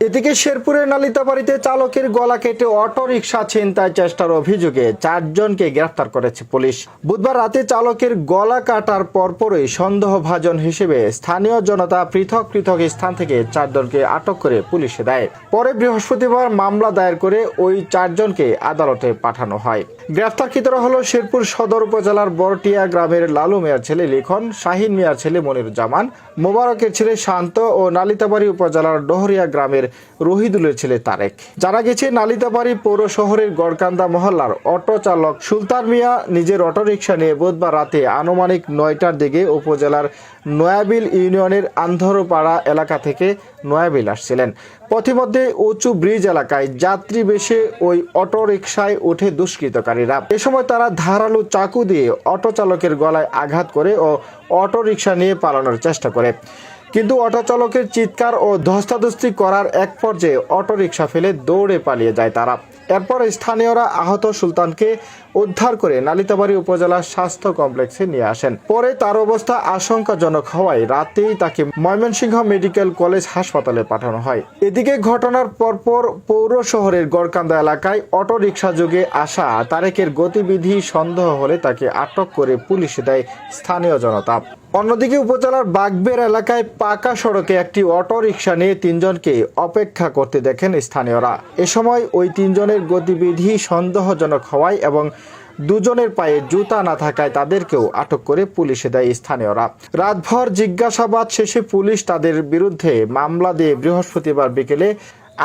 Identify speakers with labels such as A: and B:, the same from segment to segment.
A: এদিকে শেরপুরের নালিতাবাড়িতে চালকের গলা কেটে অটোরিকশা ছিনতাই চেষ্টার অভিযোগে 4 জনকে গ্রেফতার করেছে পুলিশ। বুধবার রাতে চালকের গলা কাটার পরপরই সন্দেহভাজন হিসেবে স্থানীয় জনতা পৃথক পৃথক স্থান থেকে 4 জনকে আটক করে পুলিশে দেয়। পরে বৃহস্পতিবার মামলা দায়ের করে ওই 4 জনকে আদালতে পাঠানো হয়। গ্রেফতারকৃতরা হলো শেরপুর সদর উপজেলার বরটিয়া গ্রামের লালু মিয়ার ছেলে লিখন, শাহিন মিয়ার ছেলে মনিরুজ্জামান, মোবারকের ছেলে শান্ত ও নালিতাবাড়ি উপজেলার ডহরিয়া গ্রামের রহিদুলের ছেলে তারেক। জানা গেছে, নালিতাবাড়ি পৌর শহরের গড়কান্দা মহল্লার অটো চালক সুলতান মিয়া নিজের অটোরিকশা নিয়ে বুধবার রাতে আনুমানিক 9টার দিকে উপজেলার নয়াবিল ইউনিয়নের আন্ধরপাড়া এলাকা থেকে নয়াবিল আসছিলেন। পথিমধ্যে উঁচু ব্রিজ এলাকায় যাত্রী বেশে ওই অটোরিকশায় ওঠে দুষ্কৃতকারীরা। এ সময় তারা ধারালো চাকু দিয়ে অটো চালকের গলায় আঘাত করে ও অটোরিকশা নিয়ে পালানোর চেষ্টা করে। কিন্তু অটো চালকের চিৎকার ও ধস্তাধস্তি করার এক পর্যায়ে অটোরিকশা ফেলে দৌড়ে পালিয়ে যায় তারা। এরপর স্থানীয়রা আহত সুলতানকে উদ্ধার করে নালিতাবাড়ি উপজেলা স্বাস্থ্য কমপ্লেক্সে নিয়ে আসেন। পরে তার অবস্থা আশঙ্কাজনক হওয়ায় রাতেই তাকে ময়মনসিংহ মেডিকেল কলেজ হাসপাতালে পাঠানো হয়। এদিকে ঘটনার পরপর পৌর শহরের গড়কান্দা এলাকায় অটোরিকশা যোগে আসা তারেকের গতিবিধি সন্দেহ হলে তাকে আটক করে পুলিশে দেয় স্থানীয় জনতা। অন্যদিকে উপজেলার বাগবের এলাকায় পাকা সড়কে একটি অটোরিকশা নিয়ে 3 জনকে অপেক্ষা করতে দেখেন স্থানীয়রা। এ সময় ওই 3 জনের গতিবিধি সন্দেহজনক হওয়ায় এবং 2 জনের পায়ে জুতা না থাকায় তাদেরকেও আটক করে পুলিশে দেয় স্থানীয়রা। রাতভর জিজ্ঞাসাবাদ শেষে পুলিশ তাদের বিরুদ্ধে মামলা দিয়ে বৃহস্পতিবার বিকেলে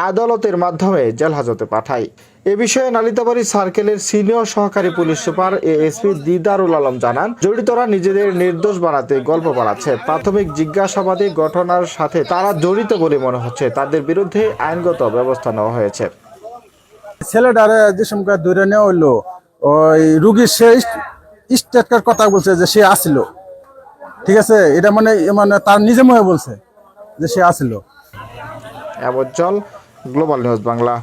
A: আদালতের মাধ্যমে জেলহাজতে পাঠায়। এ বিষয়ে নালিতাবাড়ি সার্কেলের সিনিয়র সহকারী police super ASP Didarul Alam জানান, জড়িতরা নিজেদের নির্দোষ বানাতে গল্প বানাচ্ছে। প্রাথমিক জিজ্ঞাসাবাদে ঘটনার সাথে তারা জড়িত বলে মনে হচ্ছে। তাদের বিরুদ্ধে আইনগত ব্যবস্থা নেওয়া হয়েছে।
B: ছেলেটারে যে সময় ধরে নেওয়া হইলো, ওই রুগীর সে স্টেটকার কথা বলছে যে সে আসিল, ঠিক আছে, এটা মানে মানে তার নিজে মনে বলছে যে সে আসিল।
A: অ্যাবজ্জল, গ্লোবাল নিউজ বাংলা।